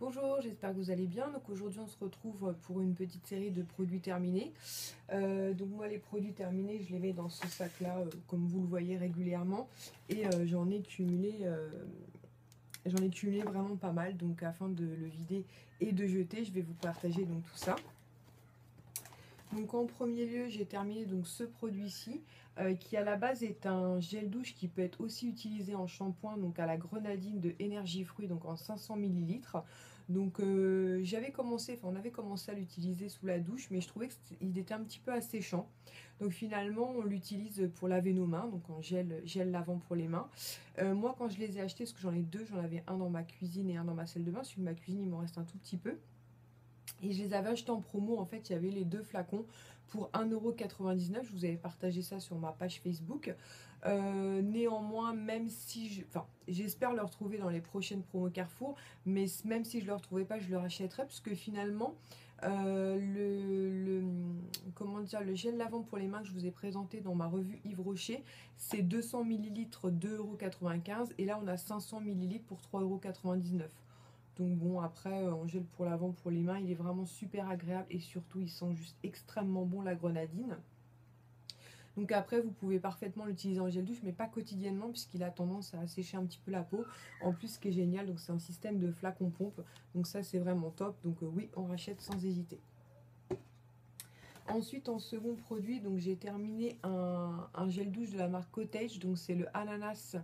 Bonjour, j'espère que vous allez bien. Donc aujourd'hui on se retrouve pour une petite série de produits terminés. Donc moi les produits terminés je les mets dans ce sac là comme vous le voyez régulièrement et j'en ai cumulé vraiment pas mal. Donc afin de le vider et de jeter, je vais vous partager donc tout ça. Donc en premier lieu, j'ai terminé donc ce produit-ci qui à la base est un gel douche qui peut être aussi utilisé en shampoing, donc à la grenadine de Énergie Fruits, donc en 500 millilitres. Donc on avait commencé à l'utiliser sous la douche, mais je trouvais qu'il était un petit peu asséchant. Donc finalement, on l'utilise pour laver nos mains, donc en gel lavant pour les mains. Moi, quand je les ai achetés, parce que j'en ai deux, j'en avais un dans ma cuisine et un dans ma salle de bain. Celui de ma cuisine, il m'en reste un tout petit peu. Et je les avais achetés en promo, en fait, il y avait les deux flacons pour 1,99 €. Je vous avais partagé ça sur ma page Facebook. Néanmoins, même si j'espère le retrouver dans les prochaines promos Carrefour, mais même si je ne le retrouvais pas, je le rachèterais, parce que finalement, comment dire, le gel lavant pour les mains que je vous ai présenté dans ma revue Yves Rocher, c'est 200 millilitres 2,95 €, et là on a 500 millilitres pour 3,99 €. Donc bon, après, en gel pour l'avant, pour les mains, il est vraiment super agréable et surtout, il sent juste extrêmement bon la grenadine. Donc après, vous pouvez parfaitement l'utiliser en gel douche, mais pas quotidiennement puisqu'il a tendance à assécher un petit peu la peau. En plus, ce qui est génial, donc c'est un système de flacon pompe. Donc ça, c'est vraiment top. Donc oui, on rachète sans hésiter. Ensuite, en second produit, donc j'ai terminé un gel douche de la marque Cottage. Donc c'est le ananas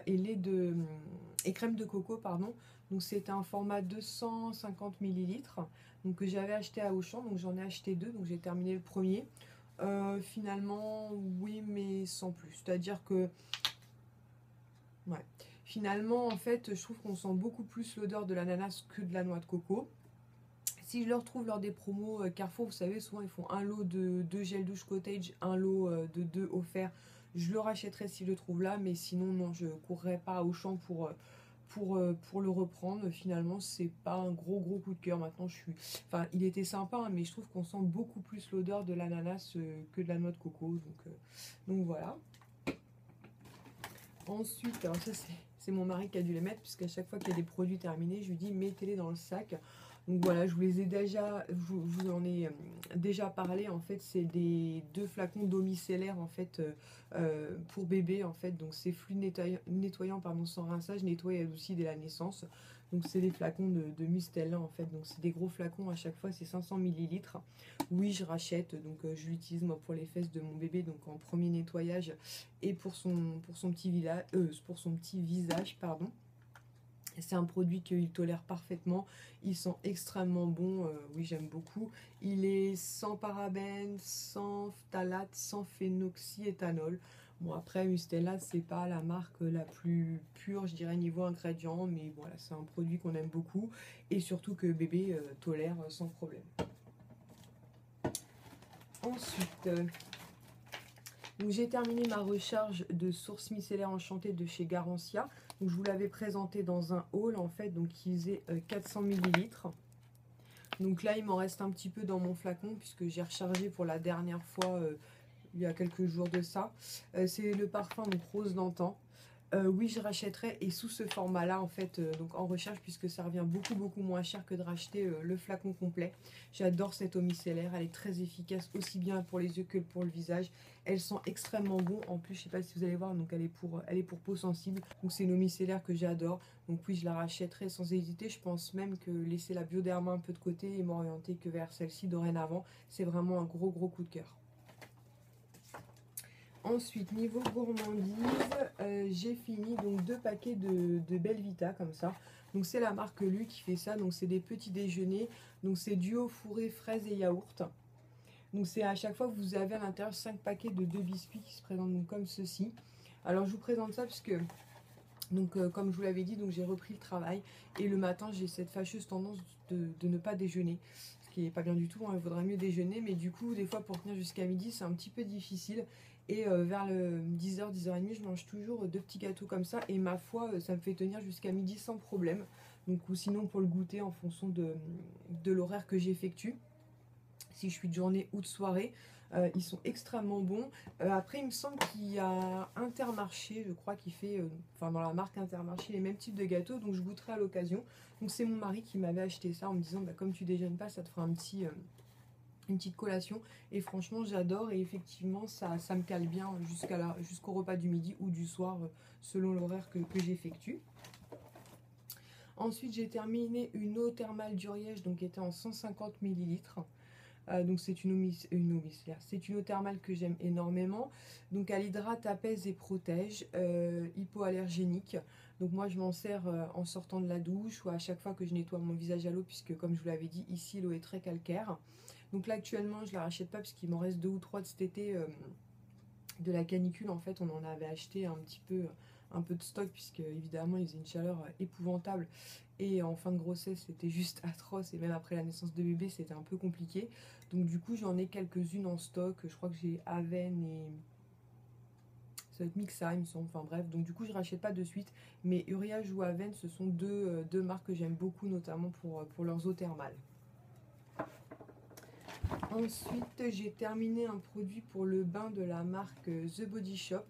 et crème de coco, pardon. Donc c'est un format 250 millilitres, donc que j'avais acheté à Auchan. Donc j'en ai acheté deux. Donc j'ai terminé le premier. Finalement, oui, mais sans plus. C'est-à-dire que, ouais. Finalement, en fait, je trouve qu'on sent beaucoup plus l'odeur de l'ananas que de la noix de coco. Si je le retrouve lors des promos Carrefour, vous savez, souvent ils font un lot de 2 gel douche Cottage, un lot de 2 offerts. Je le rachèterai si je le trouve là, mais sinon, non, je courrai pas au champ pour le reprendre. Finalement, c'est pas un gros coup de cœur. Maintenant, enfin, il était sympa, hein, mais je trouve qu'on sent beaucoup plus l'odeur de l'ananas que de la noix de coco. Donc voilà. Ensuite, alors ça, c'est mon mari qui a dû les mettre, puisqu'à chaque fois qu'il y a des produits terminés, je lui dis mettez-les dans le sac. Donc voilà, je vous en ai déjà parlé. En fait, c'est des deux flacons d'eau micellaire en fait pour bébé en fait. Donc c'est fluide nettoyant pardon, sans rinçage, nettoie et adoucit dès la naissance. Donc c'est des flacons de Mustela en fait. Donc c'est des gros flacons à chaque fois, c'est 500 millilitres. Oui, je rachète. Donc je l'utilise moi pour les fesses de mon bébé, donc en premier nettoyage et pour son petit visage, pardon. C'est un produit qu'il tolère parfaitement, il sent extrêmement bon, oui j'aime beaucoup. Il est sans parabènes, sans phtalate, sans phénoxyéthanol. Bon après Mustela c'est pas la marque la plus pure je dirais niveau ingrédients, mais voilà c'est un produit qu'on aime beaucoup et surtout que bébé tolère sans problème. Ensuite, donc j'ai terminé ma recharge de source micellaire enchantée de chez Garancia. Donc je vous l'avais présenté dans un haul en fait, donc qui faisait 400 millilitres. Donc là il m'en reste un petit peu dans mon flacon puisque j'ai rechargé pour la dernière fois il y a quelques jours de ça. C'est le parfum donc rose d'antan. Oui, je rachèterai et sous ce format-là, en fait, donc en recharge, puisque ça revient beaucoup moins cher que de racheter le flacon complet. J'adore cette eau micellaire, elle est très efficace aussi bien pour les yeux que pour le visage. Elle sent extrêmement bon. En plus, je sais pas si vous allez voir, donc elle est pour peau sensible. Donc c'est une eau micellaire que j'adore. Donc oui, je la rachèterai sans hésiter. Je pense même que laisser la Bioderma un peu de côté et m'orienter que vers celle-ci dorénavant, c'est vraiment un gros coup de cœur. Ensuite, niveau gourmandise, j'ai fini donc 2 paquets de Belvita comme ça. Donc c'est la marque Lu qui fait ça. Donc c'est des petits déjeuners. Donc c'est duo fourré fraises et yaourt. Donc c'est à chaque fois que vous avez à l'intérieur 5 paquets de 2 biscuits qui se présentent donc comme ceci. Alors je vous présente ça puisque donc comme je vous l'avais dit, donc j'ai repris le travail et le matin j'ai cette fâcheuse tendance de ne pas déjeuner. Ce qui n'est pas bien du tout, hein, il vaudrait mieux déjeuner, mais du coup des fois pour tenir jusqu'à midi c'est un petit peu difficile. Et vers le 10h, 10h30, je mange toujours 2 petits gâteaux comme ça. Et ma foi, ça me fait tenir jusqu'à midi sans problème. Donc, ou sinon pour le goûter en fonction de l'horaire que j'effectue. si je suis de journée ou de soirée. Ils sont extrêmement bons. Après, il me semble qu'il y a Intermarché, je crois, qui fait, enfin dans la marque Intermarché, les mêmes types de gâteaux, donc je goûterai à l'occasion. Donc c'est mon mari qui m'avait acheté ça en me disant, bah, comme tu déjeunes pas, ça te fera une petite collation. Et franchement, j'adore et effectivement, ça me cale bien jusqu'au repas du midi ou du soir, selon l'horaire que j'effectue. Ensuite, j'ai terminé une eau thermale d'Uriège, donc qui était en 150 millilitres. Donc c'est c'est une eau thermale que j'aime énormément. Donc elle hydrate, apaise et protège, hypoallergénique. Donc moi je m'en sers en sortant de la douche ou à chaque fois que je nettoie mon visage à l'eau, puisque comme je vous l'avais dit, ici l'eau est très calcaire. Donc là actuellement je la rachète pas parce qu'il m'en reste 2 ou 3 de cet été, de la canicule. En fait on en avait acheté un peu de stock, puisque évidemment il faisait une chaleur épouvantable et en fin de grossesse c'était juste atroce, et même après la naissance de bébé c'était un peu compliqué. Donc du coup j'en ai quelques-unes en stock, je crois que j'ai Aven et ça va être Mixa il me semble, enfin bref, donc du coup je rachète pas de suite, mais Uriage ou Aven ce sont deux marques que j'aime beaucoup, notamment pour leurs eaux thermales. Ensuite j'ai terminé un produit pour le bain de la marque The Body Shop.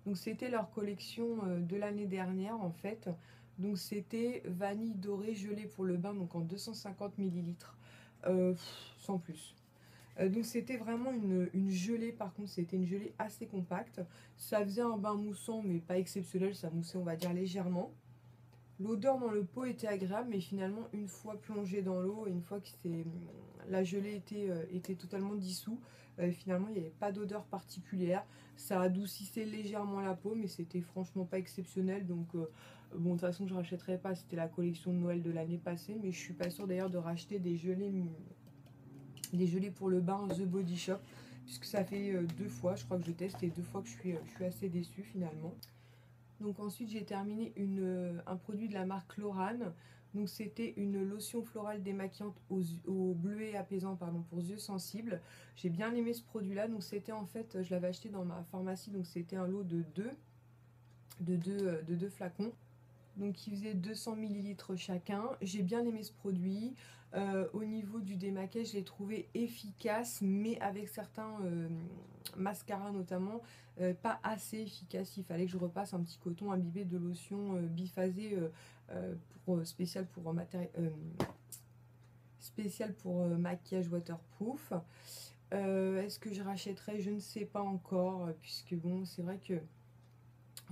Donc c'était leur collection de l'année dernière en fait. Donc c'était vanille dorée gelée pour le bain, donc en 250 millilitres, sans plus. Donc c'était vraiment une gelée, par contre c'était une gelée assez compacte. Ça faisait un bain moussant mais pas exceptionnel, ça moussait on va dire légèrement. L'odeur dans le pot était agréable, mais finalement une fois plongé dans l'eau et une fois que la gelée était totalement dissous, finalement il n'y avait pas d'odeur particulière. Ça adoucissait légèrement la peau, mais c'était franchement pas exceptionnel. Donc bon, de toute façon je rachèterai pas, c'était la collection de Noël de l'année passée, mais je suis pas sûre d'ailleurs de racheter des gelées pour le bain The Body Shop, puisque ça fait 2 fois je crois que je teste, et 2 fois que je suis assez déçue finalement. Donc ensuite j'ai terminé un produit de la marque Lorane. Donc c'était une lotion florale démaquillante au bleuet apaisant, pardon, pour yeux sensibles. J'ai bien aimé ce produit là. Donc c'était en fait, je l'avais acheté dans ma pharmacie, donc c'était un lot de deux flacons. Donc il faisait 200 millilitres chacun. J'ai bien aimé ce produit. Au niveau du démaquillage, je l'ai trouvé efficace, mais avec certains mascaras notamment, pas assez efficace. Il fallait que je repasse un petit coton imbibé de lotion biphasée, spécial pour maquillage waterproof. Est-ce que je rachèterai? Je ne sais pas encore, puisque bon, c'est vrai que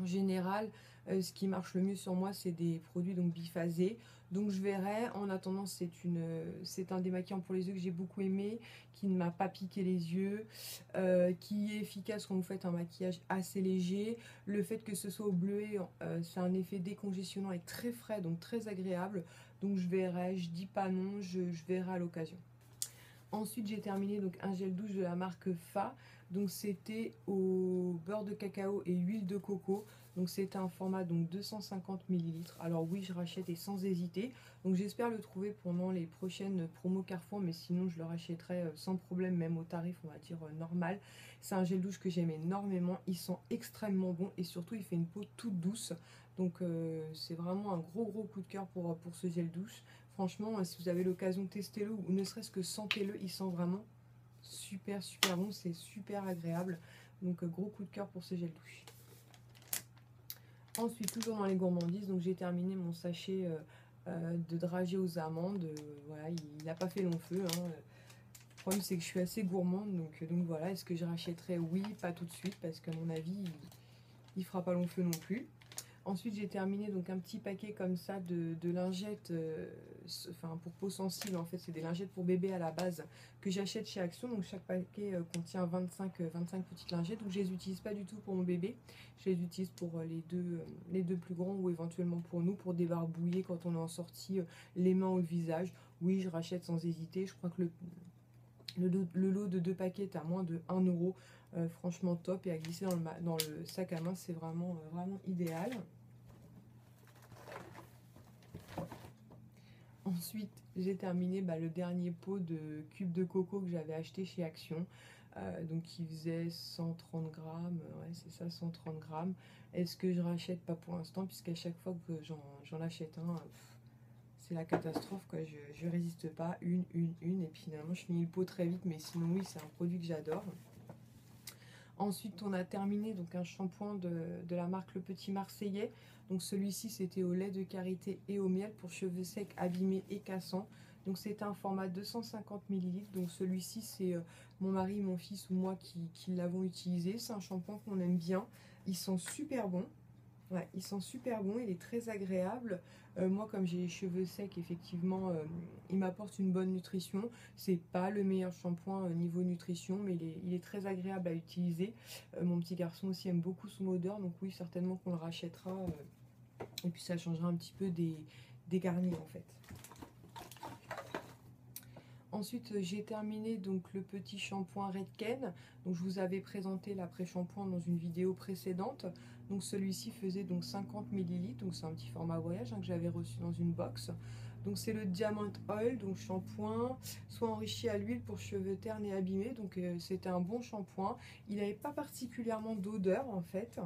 en général, ce qui marche le mieux sur moi, c'est des produits donc biphasés. Donc je verrai. En attendant, c'est un démaquillant pour les yeux que j'ai beaucoup aimé, qui ne m'a pas piqué les yeux, qui est efficace quand vous faites un maquillage assez léger. Le fait que ce soit au bleuet, c'est un effet décongestionnant et très frais, donc très agréable. Donc je verrai, je dis pas non, je verrai à l'occasion. Ensuite, j'ai terminé donc un gel douche de la marque Fa. Donc c'était au beurre de cacao et huile de coco. Donc c'était un format donc 250 millilitres. Alors oui, je rachète et sans hésiter. Donc j'espère le trouver pendant les prochaines promos Carrefour, mais sinon je le rachèterai sans problème, même au tarif on va dire normal. C'est un gel douche que j'aime énormément. Il sent extrêmement bon et surtout il fait une peau toute douce. Donc c'est vraiment un gros coup de cœur pour ce gel douche. Franchement, si vous avez l'occasion, testez-le, ou ne serait-ce que sentez-le, il sent vraiment super bon, c'est super agréable. Donc gros coup de cœur pour ce gel douche. Ensuite, toujours dans les gourmandises, donc j'ai terminé mon sachet de dragées aux amandes. Voilà, il n'a pas fait long feu, hein. Le problème c'est que je suis assez gourmande, donc voilà. Est-ce que je rachèterai? Oui, pas tout de suite, parce qu'à mon avis, il fera pas long feu non plus. Ensuite, j'ai terminé donc un petit paquet comme ça de lingettes, enfin pour peau sensible. En fait, c'est des lingettes pour bébé à la base que j'achète chez Action. Donc chaque paquet contient 25 petites lingettes. Donc je les utilise pas du tout pour mon bébé. Je les utilise pour les deux plus grands, ou éventuellement pour nous, pour débarbouiller quand on est en sortie les mains ou le visage. Oui, je rachète sans hésiter. Je crois que le lot de 2 paquets est à moins de 1 euro. Franchement top, et à glisser dans le sac à main, c'est vraiment idéal. Ensuite, j'ai terminé le dernier pot de cubes de coco que j'avais acheté chez Action. Donc qui faisait 130 grammes, ouais c'est ça, 130 grammes. Est-ce que je rachète? Pas pour l'instant, puisqu'à chaque fois que j'en achète un, c'est la catastrophe, quoi. Je résiste pas, une, et puis finalement je finis le pot très vite, mais sinon oui, c'est un produit que j'adore. Ensuite, on a terminé donc un shampoing de la marque Le Petit Marseillais. Donc celui-ci, c'était au lait de karité et au miel pour cheveux secs, abîmés et cassants. Donc c'était un format 250 ml. Donc celui-ci, c'est mon mari, mon fils ou moi qui l'avons utilisé. C'est un shampoing qu'on aime bien. Ils sont super bons. Ouais, ils sont super bons, il est très agréable. Moi, comme j'ai les cheveux secs, effectivement, il m'apporte une bonne nutrition. C'est pas le meilleur shampoing niveau nutrition, mais il est très agréable à utiliser. Mon petit garçon aussi aime beaucoup son odeur, donc oui, certainement qu'on le rachètera. Et puis ça changera un petit peu des garnis en fait. Ensuite, j'ai terminé donc le petit shampoing Redken. Donc je vous avais présenté l'après-shampoing dans une vidéo précédente. Donc celui-ci faisait donc 50 ml. Donc c'est un petit format voyage que j'avais reçu dans une box. Donc c'est le Diamond Oil, donc shampoing, soit enrichi à l'huile pour cheveux ternes et abîmés. Donc c'était un bon shampoing. Il n'avait pas particulièrement d'odeur en fait.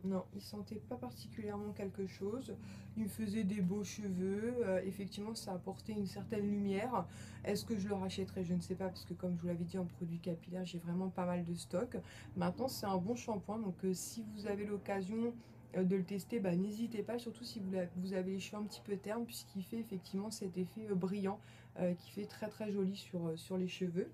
Non, il sentait pas particulièrement quelque chose. Il me faisait des beaux cheveux. Effectivement, ça apportait une certaine lumière. Est-ce que je le rachèterai? Je ne sais pas, parce que comme je vous l'avais dit, en produit capillaire, j'ai vraiment pas mal de stock. Maintenant, c'est un bon shampoing. Donc, si vous avez l'occasion de le tester, bah, n'hésitez pas. Surtout si vous avez les cheveux un petit peu ternes, puisqu'il fait effectivement cet effet brillant qui fait très très joli sur les cheveux.